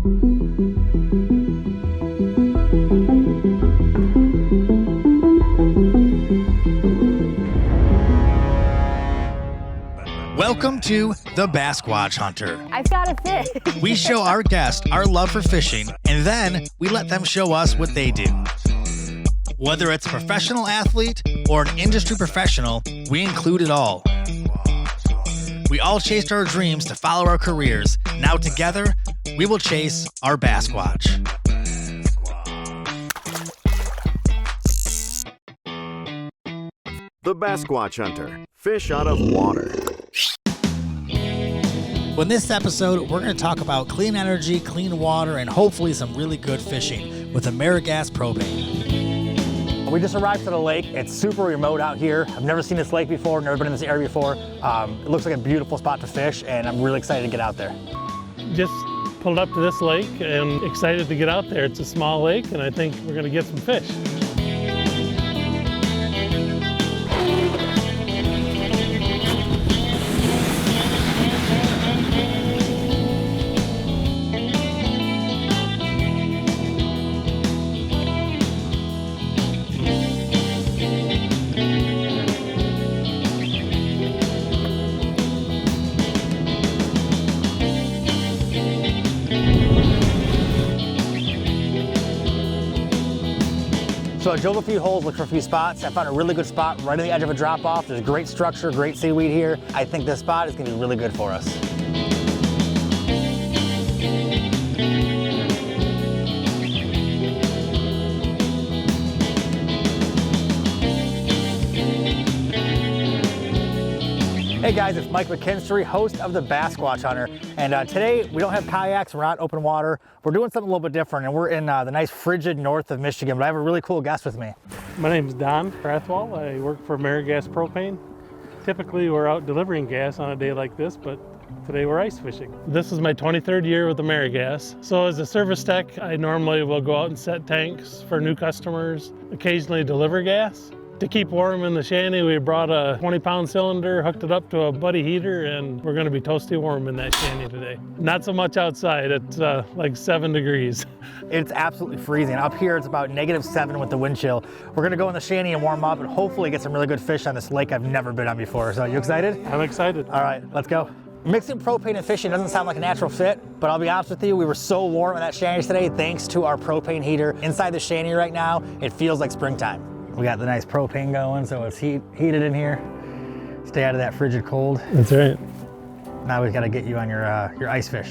Welcome to the Bassquatch Hunter. I've got a fish. We show our guests our love for fishing, and then we let them show us what they do. Whether it's a professional athlete or an industry professional, we include it all. We all chased our dreams to follow our careers. Now together, we will chase our Bassquatch. The Bassquatch Hunter. Fish out of water. In this episode, we're going to talk about clean energy, clean water, and hopefully some really good fishing with AmeriGas Propane. We just arrived to the lake. It's super remote out here. I've never seen this lake before, never been in this area before. It looks like a beautiful spot to fish, and I'm really excited to get out there. Just pulled up to this lake and excited to get out there. It's a small lake, and I think we're going to get some fish. So I drove a few holes, looked for a few spots. I found a really good spot right on the edge of a drop off. There's great structure, great seaweed here. I think this spot is gonna be really good for us. Hey guys, it's Mike McKinstry, host of the Bassquatch Hunter. And today we don't have kayaks, we're not open water. We're doing something a little bit different, and we're in the nice frigid north of Michigan, but I have a really cool guest with me. My name is Don Rathwell. I work for AmeriGas Propane. Typically we're out delivering gas on a day like this, but today we're ice fishing. This is my 23rd year with AmeriGas. So as a service tech, I normally will go out and set tanks for new customers, occasionally deliver gas. To keep warm in the shanty, we brought a 20-pound cylinder, hooked it up to a buddy heater, and we're gonna be toasty warm in that shanty today. Not so much outside, it's like 7 degrees. It's absolutely freezing. Up here, it's about -7 with the wind chill. We're gonna go in the shanty and warm up and hopefully get some really good fish on this lake I've never been on before. So you excited? I'm excited. All right, let's go. Mixing propane and fishing doesn't sound like a natural fit, but I'll be honest with you, we were so warm in that shanty today thanks to our propane heater. Inside the shanty right now, it feels like springtime. We got the nice propane going, so it's heated in here. Stay out of that frigid cold. That's right. Now we've got to get you on your ice fish.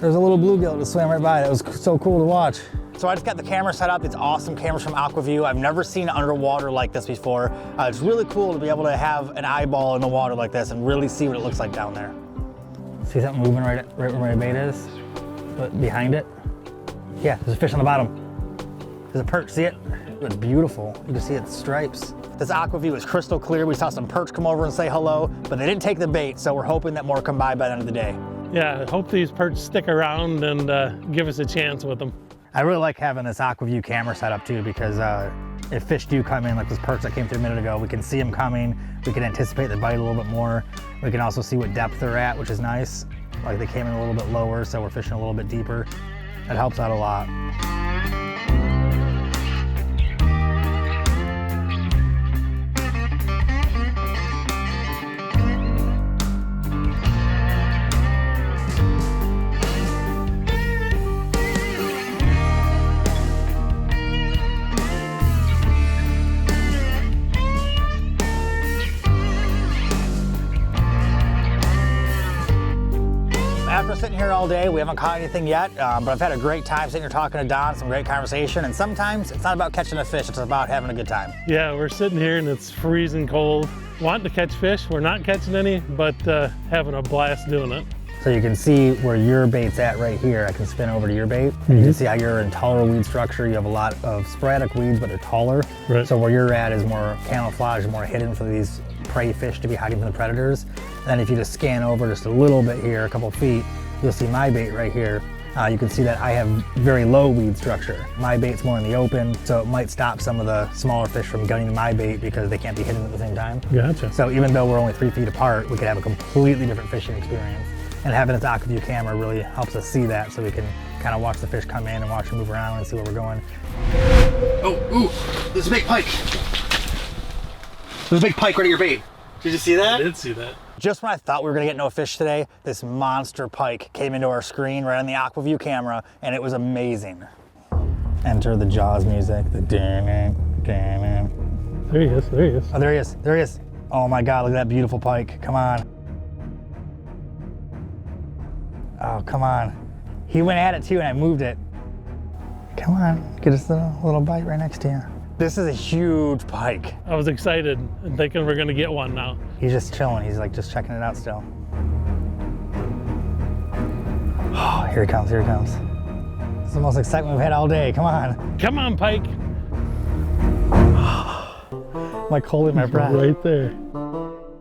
There's a little bluegill that swam right by. That was so cool to watch. So I just got the camera set up. It's awesome cameras from AquaView. I've never seen underwater like this before. It's really cool to be able to have an eyeball in the water like this and really see what it looks like down there. See something moving right where my bait is? But behind it? Yeah, there's a fish on the bottom. There's a perch, see it? It's beautiful. You can see its stripes. This AquaView is crystal clear. We saw some perch come over and say hello, but they didn't take the bait, so we're hoping that more come by the end of the day. Yeah, I hope these perch stick around and give us a chance with them. I really like having this AquaView camera set up too, because if fish do come in, like this perch that came through a minute ago, we can see them coming. We can anticipate the bite a little bit more. We can also see what depth they're at, which is nice. Like they came in a little bit lower, so we're fishing a little bit deeper. That helps out a lot. After sitting here all day, we haven't caught anything yet, but I've had a great time sitting here talking to Don, some great conversation, and sometimes it's not about catching a fish, it's about having a good time. Yeah, we're sitting here and it's freezing cold. Wanting to catch fish, we're not catching any, but having a blast doing it. So you can see where your bait's at right here. I can spin over to your bait. You can see how you're in taller weed structure. You have a lot of sporadic weeds, but they're taller. Right. So where you're at is more camouflage, more hidden for these prey fish to be hiding from the predators. And then if you just scan over just a little bit here, a couple feet, you'll see my bait right here. You can see that I have very low weed structure. My bait's more in the open, so it might stop some of the smaller fish from getting to my bait because they can't be hidden at the same time. Gotcha. So even though we're only 3 feet apart, we could have a completely different fishing experience. And having this AquaView camera really helps us see that, so we can kind of watch the fish come in and watch them move around and see where we're going. Oh, ooh, there's a big pike. There's a big pike right at your bait. Did you see that? I did see that. Just when I thought we were gonna get no fish today, this monster pike came into our screen right on the AquaView camera, and it was amazing. Enter the Jaws music, the damn it. There he is, there he is. Oh, there he is, there he is. Oh my God, look at that beautiful pike, come on. Oh, come on. He went at it too and I moved it. Come on, get us a little bite right next to you. This is a huge pike. I was excited and thinking we're gonna get one now. He's just chilling, he's like just checking it out still. Oh, here he comes, here he comes. This is the most excitement we've had all day, come on. Come on, pike. I'm like holding my breath. Right there.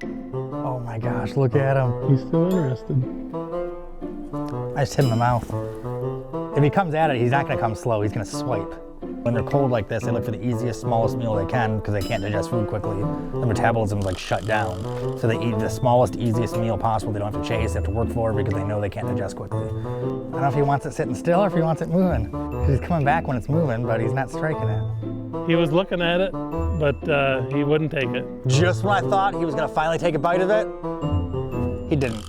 Oh my gosh, look at him. He's still interested. I just hit him in the mouth. If he comes at it, he's not gonna come slow, he's gonna swipe. When they're cold like this, they look for the easiest, smallest meal they can because they can't digest food quickly. The metabolism's like shut down. So they eat the smallest, easiest meal possible. They don't have to chase, they have to work for it because they know they can't digest quickly. I don't know if he wants it sitting still or if he wants it moving. He's coming back when it's moving, but he's not striking it. He was looking at it, but he wouldn't take it. Just when I thought he was gonna finally take a bite of it, he didn't.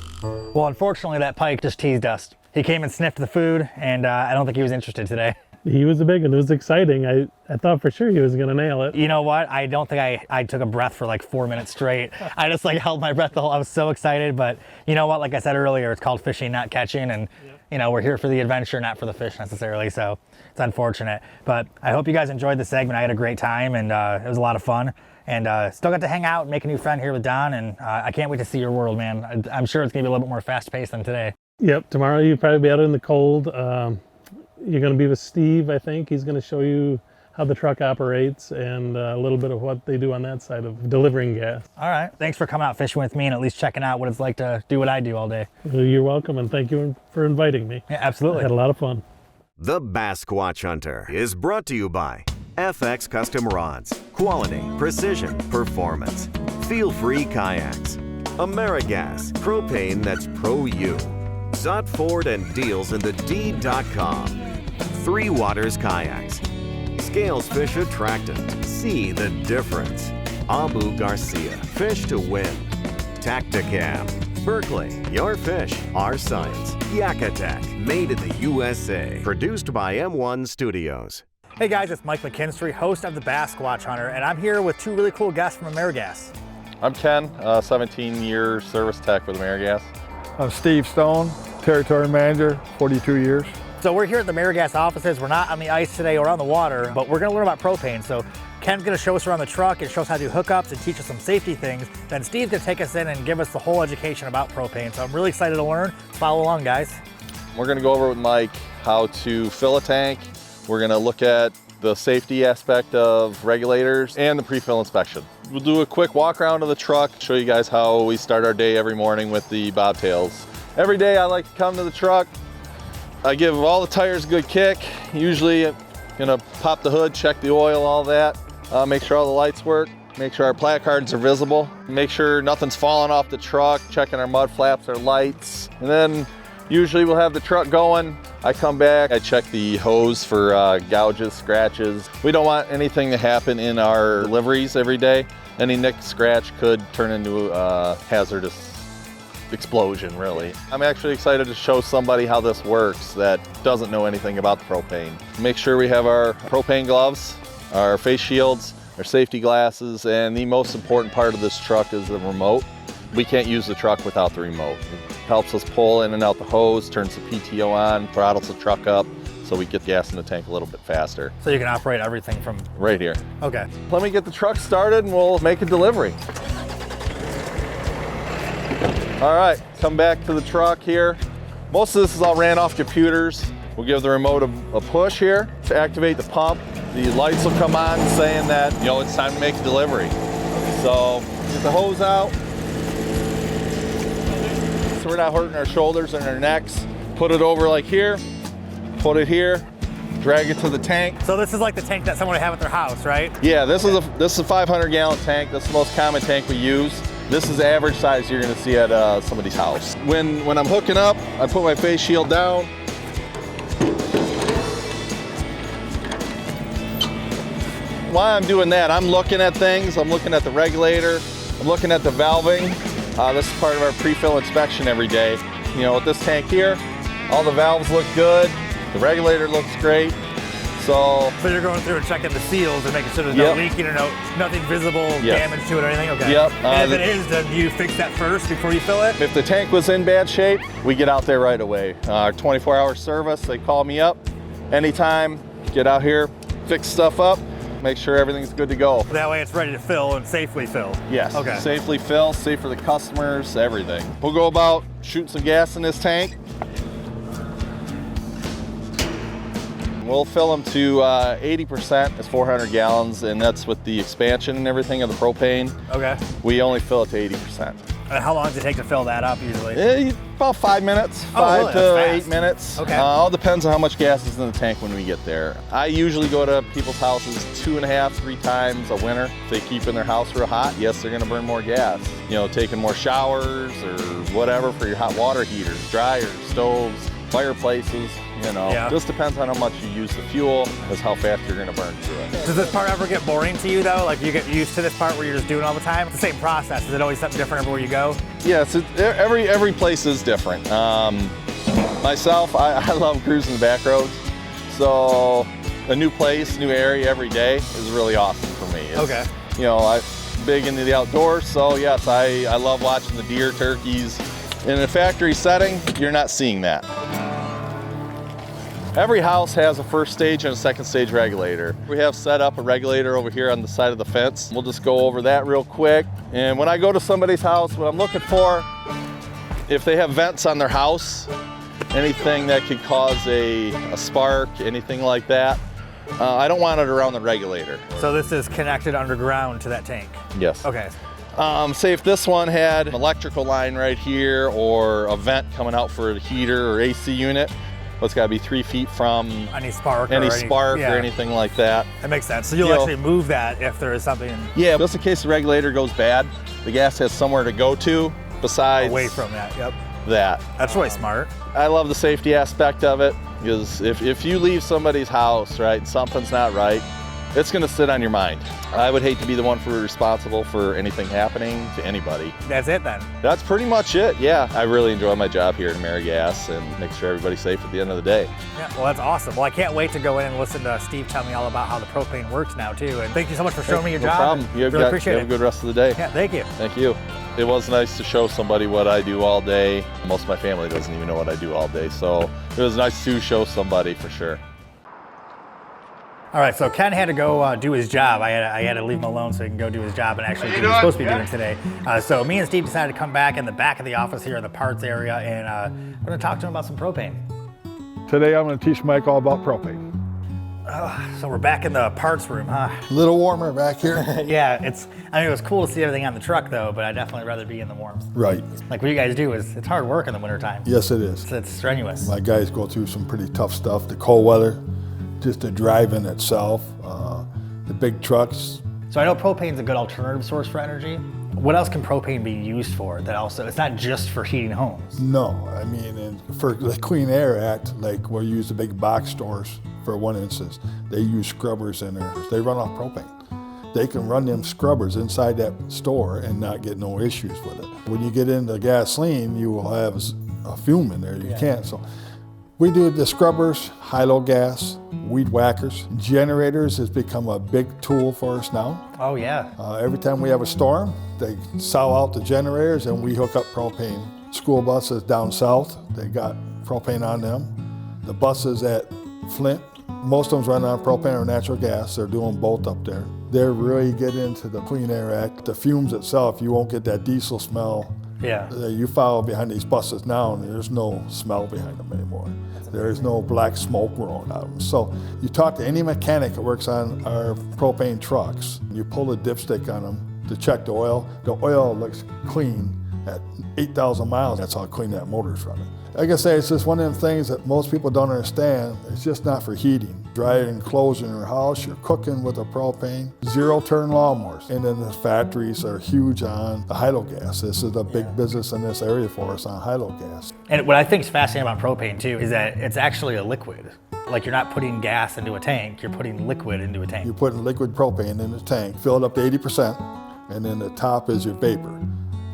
Well, unfortunately, that pike just teased us. He came and sniffed the food, and I don't think he was interested today. He was a big one. It was exciting. I thought for sure he was gonna nail it. You know what? I don't think I took a breath for like 4 minutes straight. I just like held my breath the whole, I was so excited, but you know what? Like I said earlier, it's called fishing, not catching, and you know, we're here for the adventure, not for the fish necessarily, so it's unfortunate. But I hope you guys enjoyed the segment. I had a great time, and it was a lot of fun. And still got to hang out and make a new friend here with Don, and I can't wait to see your world, man. I'm sure it's gonna be a little bit more fast-paced than today. Yep, tomorrow you'll probably be out in the cold. You're going to be with Steve, I think. He's going to show you how the truck operates and a little bit of what they do on that side of delivering gas. All right. Thanks for coming out fishing with me and at least checking out what it's like to do what I do all day. Well, you're welcome, and thank you for inviting me. Yeah, absolutely. I had a lot of fun. The Bassquatch Hunter is brought to you by FX Custom Rods. Quality, precision, performance. Feel-free kayaks. AmeriGas. Propane that's pro-you. Zot Ford and deals in the D.com. Three Waters Kayaks. Scales Fish Attractant. See the difference. Abu Garcia. Fish to win. Tacticam. Berkeley. Your fish, our science. Yak Attack. Made in the USA. Produced by M1 Studios. Hey guys, it's Mike McKinstry, host of the Bassquatch Hunter, and I'm here with two really cool guests from AmeriGas. I'm Ken, 17-year service tech with AmeriGas. I'm Steve Stone, Territory Manager, 42 years. So we're here at the AmeriGas offices. We're not on the ice today or on the water, but we're gonna learn about propane. So Ken's gonna show us around the truck and show us how to do hookups and teach us some safety things. Then Steve's gonna take us in and give us the whole education about propane. So I'm really excited to learn. Follow along, guys. We're gonna go over with Mike how to fill a tank. We're gonna look at the safety aspect of regulators and the pre-fill inspection. We'll do a quick walk around of the truck, show you guys how we start our day every morning with the bobtails. Every day I like to come to the truck, I give all the tires a good kick. Usually gonna pop the hood, check the oil, all that, make sure all the lights work, make sure our placards are visible, make sure nothing's falling off the truck, checking our mud flaps, our lights, and then usually we'll have the truck going. I come back, I check the hose for gouges, scratches. We don't want anything to happen in our deliveries every day. Any nick, scratch could turn into a hazardous explosion, really. I'm actually excited to show somebody how this works that doesn't know anything about the propane. Make sure we have our propane gloves, our face shields, our safety glasses, and the most important part of this truck is the remote. We can't use the truck without the remote. It helps us pull in and out the hose, turns the PTO on, throttles the truck up, so we get gas in the tank a little bit faster. So you can operate everything from... Right here. Okay. Let me get the truck started and we'll make a delivery. All right, come back to the truck here. Most of this is all ran off computers. We'll give the remote a push here to activate the pump. The lights will come on saying that, you know, it's time to make a delivery. So get the hose out. So we're not hurting our shoulders and our necks. Put it over like here, put it here, drag it to the tank. So this is like the tank that someone would have at their house, right? Yeah, this is a 500-gallon tank. That's the most common tank we use. This is the average size you're gonna see at somebody's house. When I'm hooking up, I put my face shield down, While I'm doing that, I'm looking at things. I'm looking at the regulator. I'm looking at the valving. This is part of our pre-fill inspection every day. You know, with this tank here, all the valves look good. The regulator looks great. So you're going through and checking the seals and making sure there's no leaking or nothing visible damage to it or anything? Okay. Yep. And if it is, then you fix that first before you fill it? If the tank was in bad shape, we get out there right away. Our 24-hour service, they call me up anytime, get out here, fix stuff up, make sure everything's good to go. That way it's ready to fill and safely fill. Yes, okay. Safely fill, safe for the customers, everything. We'll go about shooting some gas in this tank. We'll fill them to 80%, that's 400 gallons, and that's with the expansion and everything of the propane. Okay. We only fill it to 80%. And how long does it take to fill that up usually? About 5 minutes, Oh, really? 5 to 8 minutes. Okay. All depends on how much gas is in the tank when we get there. I usually go to people's houses 2.5, 3 times a winter. If they keep in their house real hot, yes, they're gonna burn more gas. You know, taking more showers or whatever for your hot water heaters, dryers, stoves, fireplaces, you know. Just depends on how much you use the fuel, is how fast you're gonna burn through it. Does this part ever get boring to you though? Like you get used to this part where you're just doing it all the time? It's the same process. Is it always something different everywhere you go? Yes, every place is different. Myself, I love cruising the back roads. So a new place, new area every day is really awesome for me. Okay. You know, I'm big into the outdoors, so yes, I love watching the deer, turkeys. In a factory setting, you're not seeing that. Every house has a first stage and a second stage regulator. We have set up a regulator over here on the side of the fence. We'll just go over that real quick. And when I go to somebody's house, what I'm looking for, if they have vents on their house, anything that could cause a spark, anything like that, I don't want it around the regulator. So this is connected underground to that tank? Yes. Okay. Say if this one had an electrical line right here or a vent coming out for a heater or AC unit, well, it's got to be 3 feet from any spark or anything like that. That makes sense. So you'll actually move that if there is something. Yeah, just in case the regulator goes bad, the gas has somewhere to go to besides away from that. Yep. That. That's really smart. I love the safety aspect of it because if you leave somebody's house, right, and something's not right, it's going to sit on your mind. I would hate to be the one responsible for anything happening to anybody. That's it then? That's pretty much it, yeah. I really enjoy my job here at AmeriGas and make sure everybody's safe at the end of the day. Yeah, well, that's awesome. Well, I can't wait to go in and listen to Steve tell me all about how the propane works now, too. And thank you so much for showing me your job. No problem. You really appreciate it. Have a good rest of the day. Yeah, thank you. Thank you. It was nice to show somebody what I do all day. Most of my family doesn't even know what I do all day, so it was nice to show somebody for sure. All right, so Ken had to go do his job. I had to leave him alone so he can go do his job and actually do what he's supposed to be doing today. So me and Steve decided to come back in the back of the office here in the parts area, and I'm going to talk to him about some propane. Today I'm going to teach Mike all about propane. So we're back in the parts room, huh? A little warmer back here. Yeah, it was cool to see everything on the truck though, but I'd definitely rather be in the warmth. Right. Like what you guys do it's hard work in the wintertime. Yes, it is. It's strenuous. My guys go through some pretty tough stuff. The cold weather, just the driving itself, the big trucks. So I know propane's a good alternative source for energy. What else can propane be used for that also, it's not just for heating homes? No, I mean, for the Clean Air Act, like we use the big box stores, for one instance, they use scrubbers in there. They run off propane. They can run them scrubbers inside that store and not get no issues with it. When you get into gasoline, you will have a fume in there. You can't. So we do the scrubbers, high-low gas, weed whackers. Generators has become a big tool for us now. Oh yeah. Every time we have a storm, they sow out the generators and we hook up propane. School buses down south, they got propane on them. The buses at Flint, most of them run on propane or natural gas. They're doing both up there. They're really getting into the Clean Air Act. The fumes itself, you won't get that diesel smell. Yeah. You follow behind these buses now and there's no smell behind them anymore. There is no black smoke rolling out of them. So you talk to any mechanic that works on our propane trucks, you pull the dipstick on them to check the oil looks clean at 8,000 miles. That's how clean that motor's running. Like I say, it's just one of them things that most people don't understand. It's just not for heating. Drying clothes in your house, you're cooking with a propane. Zero-turn lawnmowers. And then the factories are huge on the high-low gas. This is a big business in this area for us on high-low gas. And what I think is fascinating about propane too is that it's actually a liquid. like you're not putting gas into a tank, you're putting liquid into a tank. You're putting liquid propane in the tank, fill it up to 80%, and then the top is your vapor.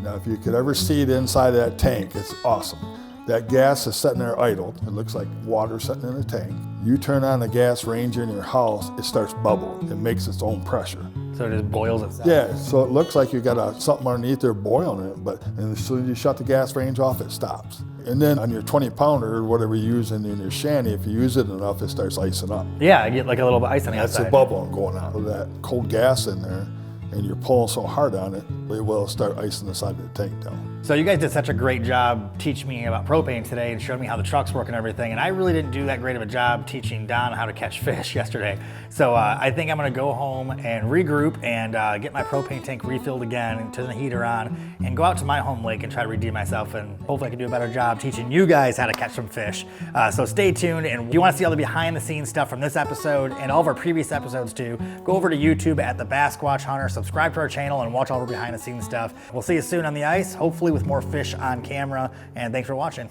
Now, if you could ever see it inside of that tank, it's awesome. That gas is sitting there idled. It looks like water sitting in a tank. You turn on the gas ranger in your house, it starts bubbling. It makes its own pressure. So it just boils itself? Yeah, so it looks like you got something underneath there boiling it, but as soon as you shut the gas range off, it stops. And then on your 20 pounder, or whatever you use in your shanty, if you use it enough, it starts icing up. Yeah, I get like a little bit of ice on the That's outside. the bubbling going on. With that cold gas in there, and you're pulling so hard on it, it will start icing the side of the tank down. So you guys did such a great job teaching me about propane today and showed me how the trucks work and everything. And I really didn't do that great of a job teaching Don how to catch fish yesterday. So I think I'm gonna go home and regroup and get my propane tank refilled again and turn the heater on and go out to my home lake and try to redeem myself. And hopefully I can do a better job teaching you guys how to catch some fish. So stay tuned. And if you wanna see all the behind the scenes stuff from this episode and all of our previous episodes too, go over to YouTube at the Bassquatch Hunter, subscribe to our channel and watch all our behind the scenes stuff. We'll see you soon on the ice, hopefully with more fish on camera, and thanks for watching.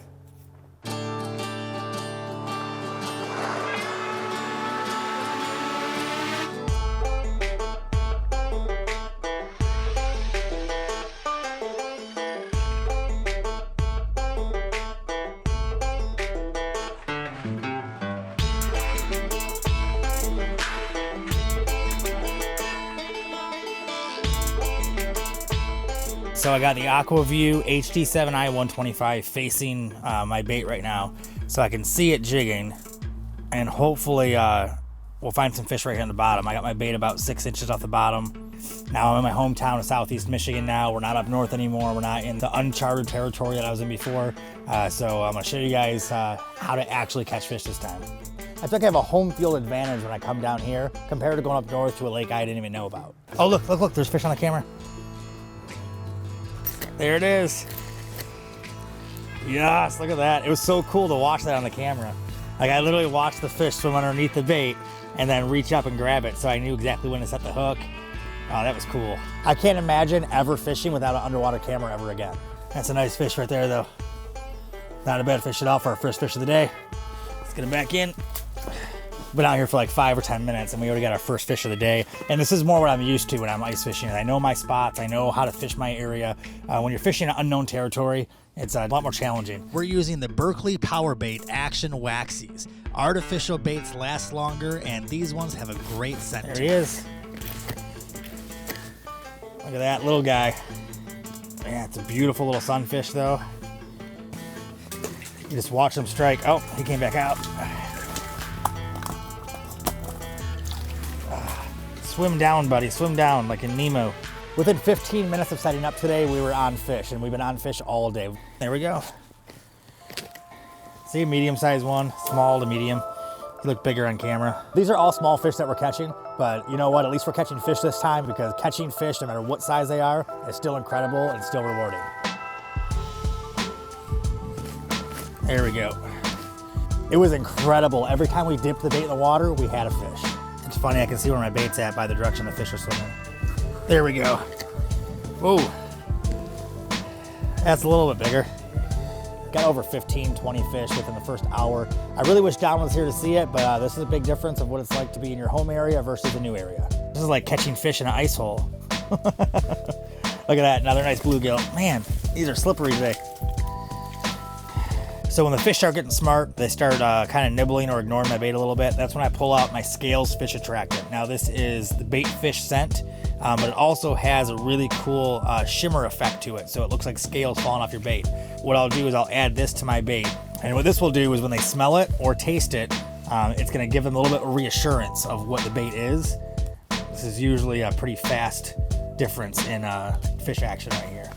So I got the AquaView HD7i 125 facing my bait right now, so I can see it jigging, and hopefully we'll find some fish right here on the bottom. I got my bait about 6 inches off the bottom. Now I'm in my hometown of Southeast Michigan now. We're not up north anymore. We're not in the uncharted territory that I was in before. So I'm gonna show you guys how to actually catch fish this time. I feel like I have a home field advantage when I come down here compared to going up north to a lake I didn't even know about. Oh, look, there's fish on the camera. There it is. Yes, look at that. It was so cool to watch that on the camera. Like I literally watched the fish swim underneath the bait and then reach up and grab it, so I knew exactly when to set the hook. Oh, that was cool. I can't imagine ever fishing without an underwater camera ever again. That's a nice fish right there though. Not a bad fish at all for our first fish of the day. Let's get him back in. Been out here for like 5 or 10 minutes and we already got our first fish of the day. And this is more what I'm used to when I'm ice fishing. I know my spots, I know how to fish my area. When you're fishing an unknown territory, it's a lot more challenging. We're using the Berkley Power Bait Action Waxies. Artificial baits last longer, and these ones have a great scent. There he is. Look at that little guy. Man, it's a beautiful little sunfish though. You just watch him strike. Oh, he came back out. Swim down, buddy, swim down like in Nemo. Within 15 minutes of setting up today, we were on fish, and we've been on fish all day. There we go. See, medium-sized one, small to medium. They look bigger on camera. These are all small fish that we're catching, but you know what? At least we're catching fish this time, because catching fish, no matter what size they are, is still incredible and still rewarding. There we go. It was incredible. Every time we dipped the bait in the water, we had a fish. It's funny, I can see where my bait's at by the direction the fish are swimming. There we go. Whoa. That's a little bit bigger. Got over 15, 20 fish within the first hour. I really wish Don was here to see it, but this is a big difference of what it's like to be in your home area versus a new area. This is like catching fish in an ice hole. Look at that, another nice bluegill. Man, these are slippery today. So when the fish start getting smart, they start kind of nibbling or ignoring my bait a little bit. That's when I pull out my Scales fish attractant. Now this is the bait fish scent, but it also has a really cool shimmer effect to it. So it looks like scales falling off your bait. What I'll do is I'll add this to my bait. And what this will do is when they smell it or taste it, it's gonna give them a little bit of reassurance of what the bait is. This is usually a pretty fast difference in fish action right here.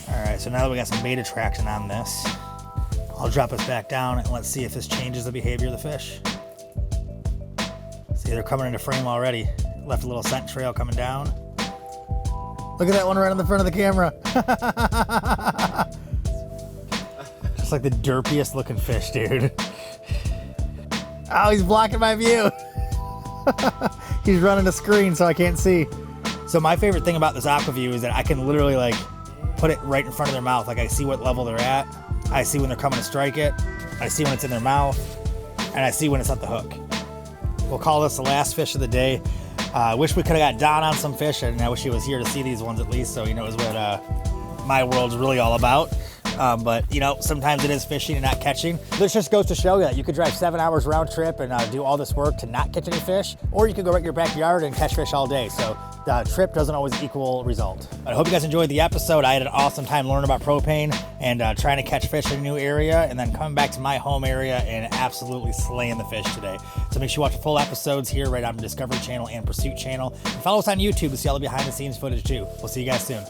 All right, so now that we got some bait attraction on this, I'll drop us back down and let's see if this changes the behavior of the fish. See, they're coming into frame already. Left a little scent trail coming down. Look at that one right on the front of the camera. Just like the derpiest looking fish, dude. Oh, he's blocking my view. He's running the screen so I can't see. So my favorite thing about this AquaView is that I can literally like put it right in front of their mouth. Like I see what level they're at. I see when they're coming to strike it. I see when it's in their mouth, and I see when it's at the hook. We'll call this the last fish of the day. Wish we could have got Don on some fish, and I wish he was here to see these ones at least, so he knows what my world's really all about. But you know, sometimes it is fishing and not catching. This just goes to show you that you could drive 7 hours round trip and do all this work to not catch any fish, or you could go right in your backyard and catch fish all day. So the trip doesn't always equal result. I hope you guys enjoyed the episode. I had an awesome time learning about propane and trying to catch fish in a new area, and then coming back to my home area and absolutely slaying the fish today. So make sure you watch the full episodes here right on the Discovery Channel and Pursuit Channel. And follow us on YouTube to see all the behind the scenes footage too. We'll see you guys soon.